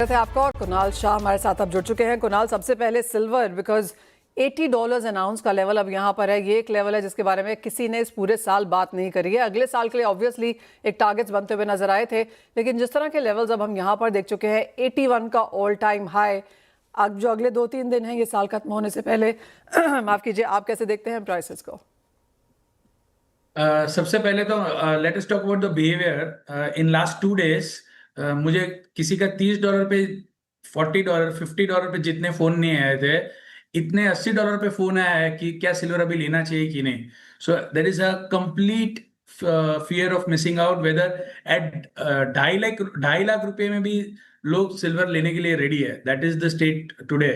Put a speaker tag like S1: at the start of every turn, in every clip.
S1: थे आपका और कुणाल शाह हमारे साथ अब जुड़ चुके हैं। कुणाल, सबसे पहले सिल्वर, बिकॉज $80 अनाउंस का लेवल अब यहाँ पर है। ये एक लेवल है जिसके बारे में किसी ने इस पूरे साल बात नहीं करी है। अगले साल के लिए ऑब्वियसली एक टारगेट्स बनते हुए नजर आए थे, लेकिन जिस तरह के लेवल्स अब हम यहाँ पर देख चुके हैं, 81 का ऑल टाइम हाई। अब जो अगले 2-3 दिन हैं ये साल खत्म होने से पहले माफ कीजिए, आप कैसे देखते हैं प्राइसेस को?
S2: सबसे पहले तो let us talk about the behaviour in last 2 days. मुझे किसी का $30 पे, $40 $50 पे जितने फोन नहीं आए थे, इतने $80 पे फोन आया है कि क्या सिल्वर अभी लेना चाहिए कि नहीं। So there is a complete fear of missing out, whether at 2.5 lakh रुपए में भी लोग सिल्वर लेने के लिए रेडी है। That is the state today.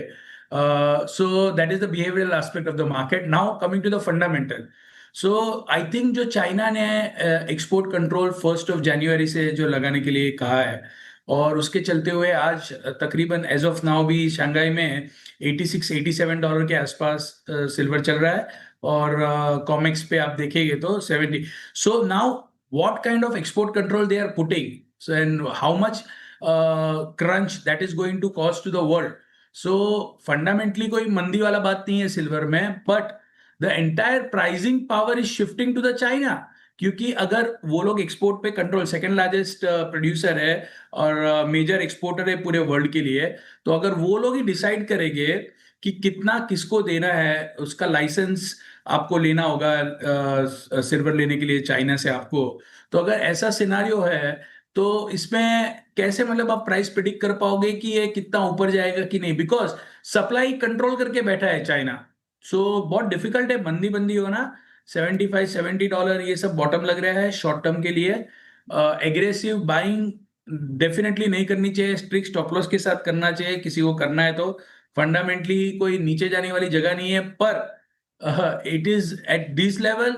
S2: So that is the behavioural aspect of the market. Now coming to the fundamental. So I think जो China ने एक्सपोर्ट कंट्रोल 1 जनवरी से जो लगाने के लिए कहा है, और उसके चलते हुए आज तकरीबन एज ऑफ नाउ भी शंघाई में $86-87 के आसपास सिल्वर चल रहा है, और कॉमेक्स पे आप देखेंगे तो 70। So now what kind of export control they are putting and how much crunch that is going to cause to the world. So fundamentally कोई मंदी वाला बात नहीं है सिल्वर में, but the entire pricing power is shifting to the China. क्योंकि अगर वो लोग एक्सपोर्ट पे कंट्रोल, सेकंड लार्जेस्ट प्रोड्यूसर है और मेजर एक्सपोर्टर है पूरे वर्ल्ड के लिए, तो अगर वो लोग ही डिसाइड करेंगे कि कितना किसको देना है, उसका लाइसेंस आपको लेना होगा सिल्वर लेने के लिए चाइना से आपको, तो अगर ऐसा सिनारियो है तो इसमें कैसे मतलब आप प्राइस प्रिडिक्ट कर पाओगे कि ये कितना ऊपर जाएगा कि नहीं, बिकॉज सप्लाई कंट्रोल करके बैठा है चाइना। सो बहुत डिफिकल्ट है मंदी बंदी होना। $75-70 ये सब बॉटम लग रहा है शॉर्ट टर्म के लिए। एग्रेसिव बाइंग डेफिनेटली नहीं करनी चाहिए, स्ट्रिक्ट स्टॉप लॉस के साथ करना चाहिए किसी को करना है तो। फंडामेंटली कोई नीचे जाने वाली जगह नहीं है, पर it is at this level.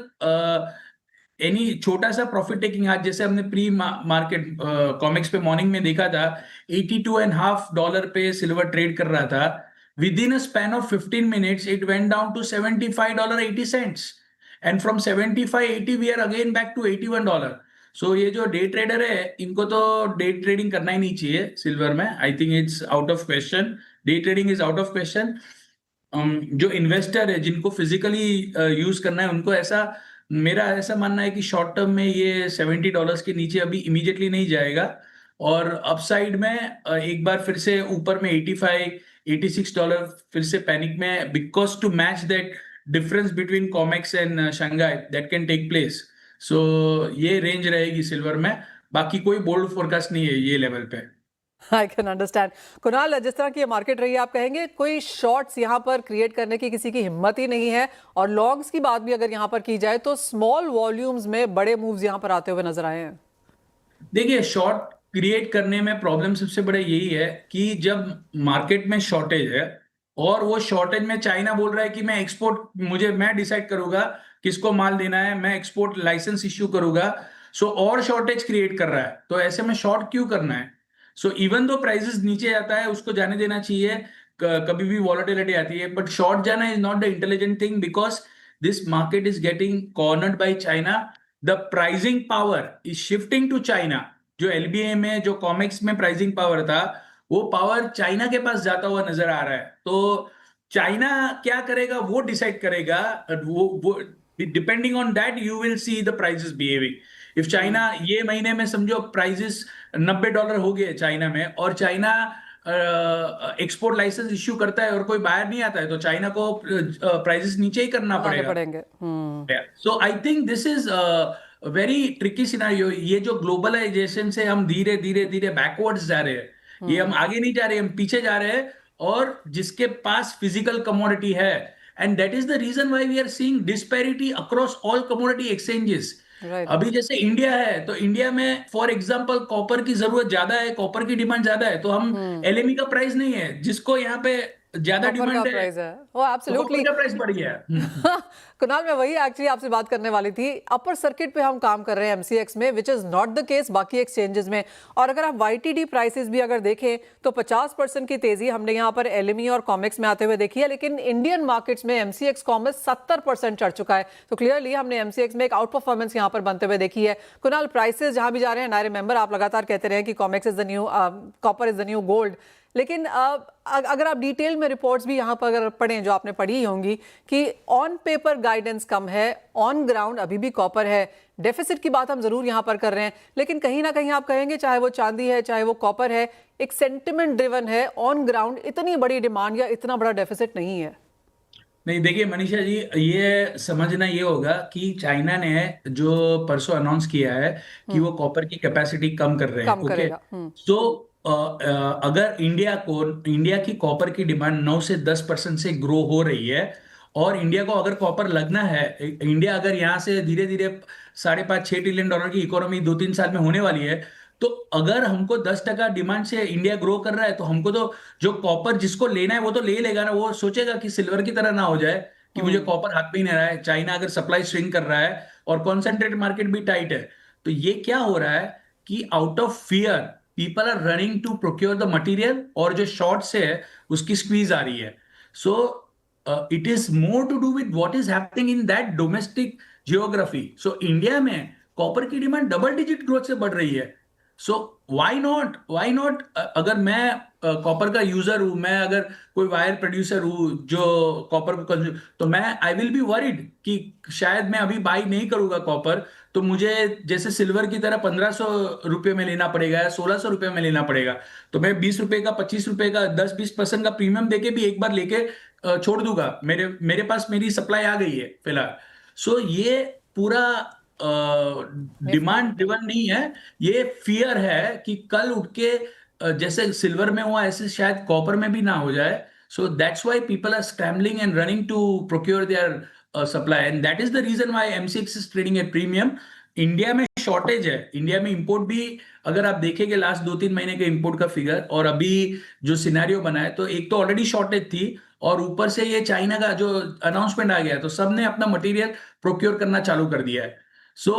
S2: Any छोटा सा प्रॉफिट टेकिंग, आज जैसे हमने प्री मार्केट कॉमिक्स पे मॉर्निंग में देखा था, $82.5 पे सिल्वर ट्रेड कर रहा था। Within a span of 15 minutes, it went down to $75.80. And from 75.80, we are again back to $81. So ये जो डे ट्रेडर है, इनको तो डे ट्रेडिंग करना ही नहीं चाहिए सिल्वर में। आई think it's out of question, day trading is out of question. जो इन्वेस्टर है जिनको फिजिकली यूज करना है, उनको ऐसा, मेरा ऐसा मानना है कि शॉर्ट टर्म में ये $70 के नीचे अभी इमीडिएटली नहीं जाएगा, और अपसाइड में एक बार फिर से ऊपर में $85-86 फिर से पैनिक में, because to match that difference between Comex and Shanghai that can take place. So ये रेंज रहेगी सिल्वर में, बाकी कोई बोल्ड फोरकास्ट नहीं है ये लेवल पे।
S1: I can understand. कुणाल, जिस तरह की ये मार्केट रही है, आप कहेंगे कोई शॉर्ट्स यहाँ पर क्रिएट करने की किसी की हिम्मत ही नहीं है, और लॉन्ग्स की बात भी अगर यहाँ पर की जाए तो स्मॉल वॉल्यूम्स में बड़े मूव्स यहाँ पर आते हुए नजर आए हैं।
S2: देखिए, शॉर्ट क्रिएट करने में प्रॉब्लम सबसे बड़ा यही है कि जब मार्केट में शॉर्टेज है, और वो शॉर्टेज में चाइना बोल रहा है कि मैं एक्सपोर्ट, मैं डिसाइड करूंगा किसको माल देना है, मैं एक्सपोर्ट लाइसेंस इश्यू करूंगा। सो और शॉर्टेज क्रिएट कर रहा है, तो ऐसे में शॉर्ट क्यों करना है? सो इवन दो प्राइसेस नीचे जाता है, उसको जाने देना चाहिए। कभी भी वॉलेटिलिटी आती है, बट शॉर्ट जाना is not the intelligent thing, because this market is getting cornered by China. The pricing power is shifting to China. जो एलबीए में, जो कॉमिक्स में प्राइसिंग पावर था, वो पावर चाइना के पास जाता हुआ नजर आ रहा है। तो चाइना क्या करेगा वो डिसाइड करेगा, वो depending on that you will see the prices behaving. If China ये महीने में समझो प्राइसेस $90 हो गए चाइना में, और चाइना एक्सपोर्ट लाइसेंस इश्यू करता है और कोई बाहर नहीं आता है, तो चाइना को प्राइसेस नीचे ही करना पड़ेगा।
S1: पड़ेंगे।
S2: So I think this is very tricky scenario. ये जो ग्लोबलाइजेशन से हम धीरे धीरे धीरे बैकवर्ड्स जा रहे हैं, ये हम आगे नहीं जा रहे, हम पीछे जा रहे हैं। और जिसके पास फिजिकल कमोडिटी है, and that is the reason why we are seeing disparity across all commodity exchanges. अभी जैसे इंडिया है, तो इंडिया में फॉर एग्जांपल कॉपर की जरूरत ज्यादा है, कॉपर की डिमांड ज्यादा है, तो हम एलएमई का प्राइस नहीं है, जिसको यहाँ पे ज्यादा
S1: कॉपर का
S2: डिमांड है
S1: प्राइस है, वो
S2: तो
S1: एब्सोल्युटली।
S2: कॉपर का प्राइस बढ़ गया है।
S1: कुणाल, मैं वही एक्चुअली आपसे बात करने वाली थी। अपर सर्किट पे हम काम कर रहे हैं एमसीएक्स में, which is not the case बाकी एक्सचेंजेस में। और अगर आप वाईटीडी प्राइसेस भी अगर देखें तो 50% की तेजी हमने यहाँ पर एलएमई और कॉमेक्स में आते हुए देखी है, लेकिन इंडियन मार्केट्स में एमसीएक्स कॉमर्स 70% चढ़ चुका है। तो क्लियरली हमने एमसीएक्स में एक आउट परफॉर्मेंस यहाँ पर बनते हुए देखी है। कुणाल, प्राइसेस जहां भी जा रहे हैं, आई रिमेंबर आप लगातार कहते रहे कि COMEX is the new copper is the new gold, लेकिन अगर आप डिटेल में रिपोर्ट्स भी यहाँ पर अगर पढ़ें, जो आपने पढ़ी होंगी, कि ऑन पेपर गाइडेंस कम है, ऑन ग्राउंड अभी भी कॉपर है। डेफिसिट की बात हम जरूर यहाँ पर कर रहे हैं, लेकिन कहीं ना कहीं आप कहेंगे, चाहे वो चांदी है चाहे वो कॉपर है, एक सेंटिमेंट ड्रिवन है। ऑन ग्राउंड इतनी बड़ी डिमांड या इतना बड़ा डेफिसिट नहीं है।
S2: नहीं, देखिए मनीषा जी, ये समझना ये होगा कि चाइना ने जो परसों अनाउंस किया है कि वो कॉपर की कैपेसिटी कम कर रहे हैं।
S1: कम
S2: ओके,
S1: करेगा।
S2: तो अगर इंडिया की कॉपर की डिमांड 9 से 10% से ग्रो हो रही है, और इंडिया को अगर कॉपर लगना है, इंडिया अगर यहाँ से धीरे धीरे 5.5-6 ट्रिलियन डॉलर की इकोनॉमी 2-3 साल में होने वाली है, तो अगर हमको 10% डिमांड से इंडिया ग्रो कर रहा है, तो हमको तो जो कॉपर जिसको लेना है वो तो ले लेगा ना। वो सोचेगा कि सिल्वर की तरह ना हो जाए कि मुझे कॉपर हाथ में ही नहीं रहा है। चाइना अगर सप्लाई श्रिंक कर रहा है और कॉन्सेंट्रेट मार्केट भी टाइट है, तो ये क्या हो रहा है कि out of fear people are running to procure the material, और जो शॉर्ट से है उसकी स्क्वीज आ रही है। So it is more to do with what is happening in that domestic geography. So India में कॉपर की डिमांड डबल डिजिट ग्रोथ से बढ़ रही है। सो वाई नॉट अगर मैं कॉपर का यूजर हूं, मैं अगर कोई वायर प्रोड्यूसर हूं जो कॉपर को कंज्यूम, तो मैं आई विल बी वरीड कि शायद मैं अभी बाई नहीं करूंगा कॉपर, तो मुझे जैसे सिल्वर की तरह 1500 रुपये में लेना पड़ेगा या 1600 रुपये में लेना पड़ेगा। तो मैं 20 रुपए का, 25 रुपए का, 10-20% का प्रीमियम देके भी एक बार लेके छोड़ दूंगा। मेरे मेरे पास मेरी सप्लाई आ गई है फिलहाल। सो ये पूरा डिमांड ड्रिवन नहीं है, ये फियर है कि कल उठ के जैसे सिल्वर में हुआ ऐसे शायद कॉपर में भी ना हो जाए। So that's why people are scrambling and running to procure their supply, and that is the reason why MCX is trading at premium. India में शॉर्टेज है, इंडिया में इंपोर्ट भी अगर आप देखेंगे लास्ट 2-3 महीने के इंपोर्ट का फिगर, और अभी जो सिनेरियो बना है, तो एक तो ऑलरेडी शॉर्टेज थी, और ऊपर से ये चाइना का जो अनाउंसमेंट आ गया, तो सबने अपना मटेरियल प्रोक्योर करना चालू कर दिया है। सो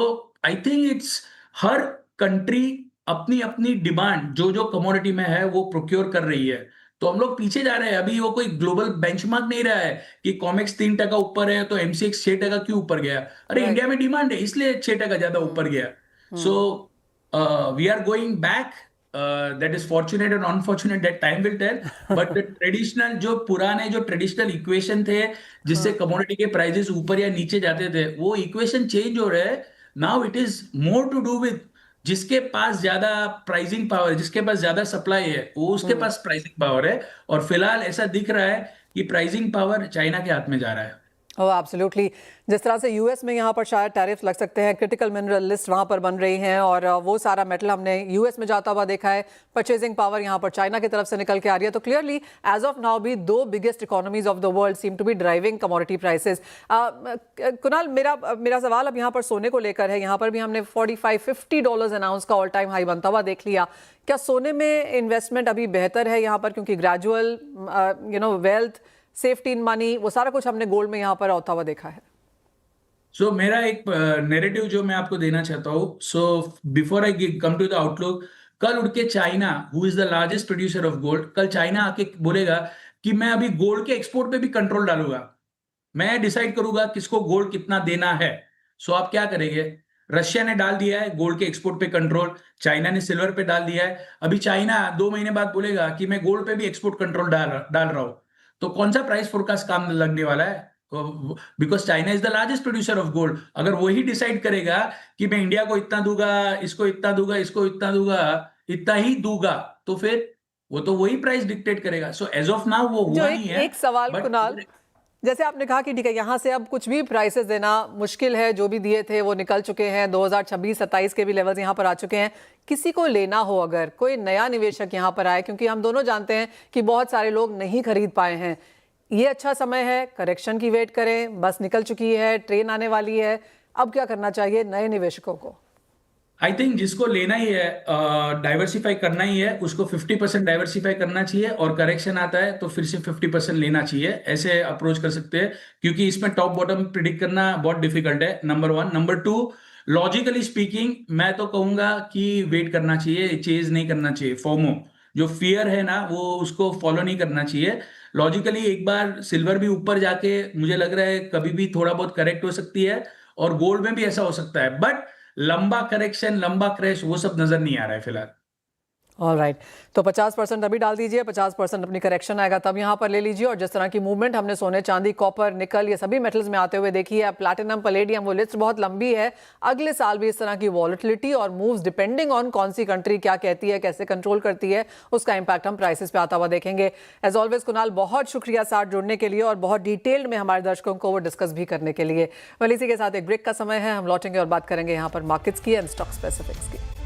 S2: आई थिंक इट्स हर कंट्री अपनी अपनी डिमांड जो जो कमोडिटी में है वो प्रोक्योर कर रही है। तो हम लोग पीछे जा रहे हैं। अभी वो कोई ग्लोबल बेंचमार्क नहीं रहा है कि कॉमेक्स 3% ऊपर है तो एमसीएक्स 6% क्यों ऊपर गया। अरे
S1: राइट।
S2: इंडिया में डिमांड है इसलिए 6% ज्यादा ऊपर गया। So we are going back. That is fortunate and unfortunate, that time will tell. But traditional जो पुराने जो ट्रेडिशनल इक्वेशन थे जिससे कमोडिटी के प्राइसेस ऊपर या नीचे जाते थे, वो इक्वेशन चेंज हो रहे हैं। Now it is more to do with जिसके पास ज्यादा प्राइसिंग पावर है, जिसके पास ज्यादा सप्लाई है, वो उसके पास प्राइसिंग पावर है। और फिलहाल ऐसा दिख रहा है कि प्राइसिंग पावर चाइना के हाथ में जा रहा है।
S1: ओह एब्सोल्युटली। जिस तरह से यूएस में यहाँ पर शायद टैरिफ लग सकते हैं, क्रिटिकल मिनरल लिस्ट वहाँ पर बन रही हैं, और वो सारा मेटल हमने यूएस में जाता हुआ देखा है। परचेजिंग पावर यहाँ पर चाइना की तरफ से निकल के आ रही है। तो क्लियरली एज ऑफ नाउ भी दो biggest economies of the world seem to be driving commodity prices. Kunal, मेरा सवाल अब यहाँ पर सोने को लेकर है। यहाँ पर भी हमने $45-50 अनाउंस का ऑल टाइम हाई बनता हुआ देख लिया। क्या सोने में इन्वेस्टमेंट अभी बेहतर है यहाँ पर, क्योंकि gradual wealth, safety in money, वो सारा कुछ हमने गोल्ड में यहाँ पर होता हुआ देखा है?
S2: सो मेरा एक नैरेटिव जो मैं आपको देना चाहता हूँ। So before I come to the outlook, कल उठ के China who is the largest producer of gold, कल चाइना आके बोलेगा कि मैं अभी गोल्ड के एक्सपोर्ट पे भी कंट्रोल डालूंगा, मैं डिसाइड करूंगा किसको गोल्ड कितना देना है। सो आप क्या करेंगे? रशिया ने डाल दिया है गोल्ड के एक्सपोर्ट पे कंट्रोल, चाइना ने सिल्वर पे डाल दिया है। अभी चाइना 2 महीने बाद बोलेगा कि मैं गोल्ड पे भी एक्सपोर्ट कंट्रोल डाल रहा हूं। तो कौन सा प्राइस फोरकास्ट काम लगने वाला है? Because China is the largest producer of gold. अगर वही डिसाइड करेगा कि मैं इंडिया को इतना दूंगा, इसको इतना दूंगा, इसको इतना दूंगा, इतना ही दूंगा, तो फिर वो तो वही प्राइस डिक्टेट करेगा। सो एज ऑफ नाउ वो
S1: जो
S2: हुआ नहीं है।
S1: एक सवाल
S2: बट
S1: कुणाल, जैसे आपने कहा कि ठीक है, यहाँ से अब कुछ भी प्राइसेस देना मुश्किल है, जो भी दिए थे वो निकल चुके हैं, 2026-27 के भी लेवल्स यहाँ पर आ चुके हैं। किसी को लेना हो, अगर कोई नया निवेशक यहाँ पर आए, क्योंकि हम दोनों जानते हैं कि बहुत सारे लोग नहीं खरीद पाए हैं, ये अच्छा समय है, करेक्शन की वेट करें, बस निकल चुकी है, ट्रेन आने वाली है, अब क्या करना चाहिए नए निवेशकों को?
S2: आई थिंक जिसको लेना ही है, डाइवर्सिफाई करना ही है, उसको 50% डाइवर्सिफाई करना चाहिए, और करेक्शन आता है तो फिर से 50% लेना चाहिए। ऐसे अप्रोच कर सकते हैं, क्योंकि इसमें टॉप बॉटम प्रिडिक्ट करना बहुत डिफिकल्ट है, number one. Number two, logically speaking मैं तो कहूंगा कि वेट करना चाहिए, चेज नहीं करना चाहिए। फोमो जो फियर है ना, वो उसको फॉलो नहीं करना चाहिए। लॉजिकली एक बार सिल्वर भी ऊपर जाके मुझे लग रहा है कभी भी थोड़ा बहुत करेक्ट हो सकती है, और गोल्ड में भी ऐसा हो सकता है, बट लंबा करेक्शन, लंबा क्रैश, वो सब नजर नहीं आ रहा है फिलहाल।
S1: ऑल राइट, तो 50% अभी डाल दीजिए, 50% अपनी करेक्शन आएगा तब यहाँ पर ले लीजिए। और जिस तरह की मूवमेंट हमने सोने, चांदी, कॉपर, निकल, ये सभी मेटल्स में आते हुए देखी है, प्लैटिनम, पलेडियम, वो लिस्ट बहुत लंबी है। अगले साल भी इस तरह की वॉलेटिलिटी और मूव्स डिपेंडिंग ऑन कौन सी कंट्री क्या कहती है, कैसे कंट्रोल करती है, उसका इंपैक्ट हम प्राइसेस पे आता हुआ देखेंगे। एज ऑलवेज कुणाल, बहुत शुक्रिया साथ जुड़ने के लिए और बहुत डिटेल्ड में हमारे दर्शकों को वो डिस्कस भी करने के लिए। वेल, इसी के साथ एक ब्रेक का समय है, हम लौटेंगे और बात करेंगे यहाँ पर मार्केट्स की एंड स्टॉक स्पेसिफिक्स की।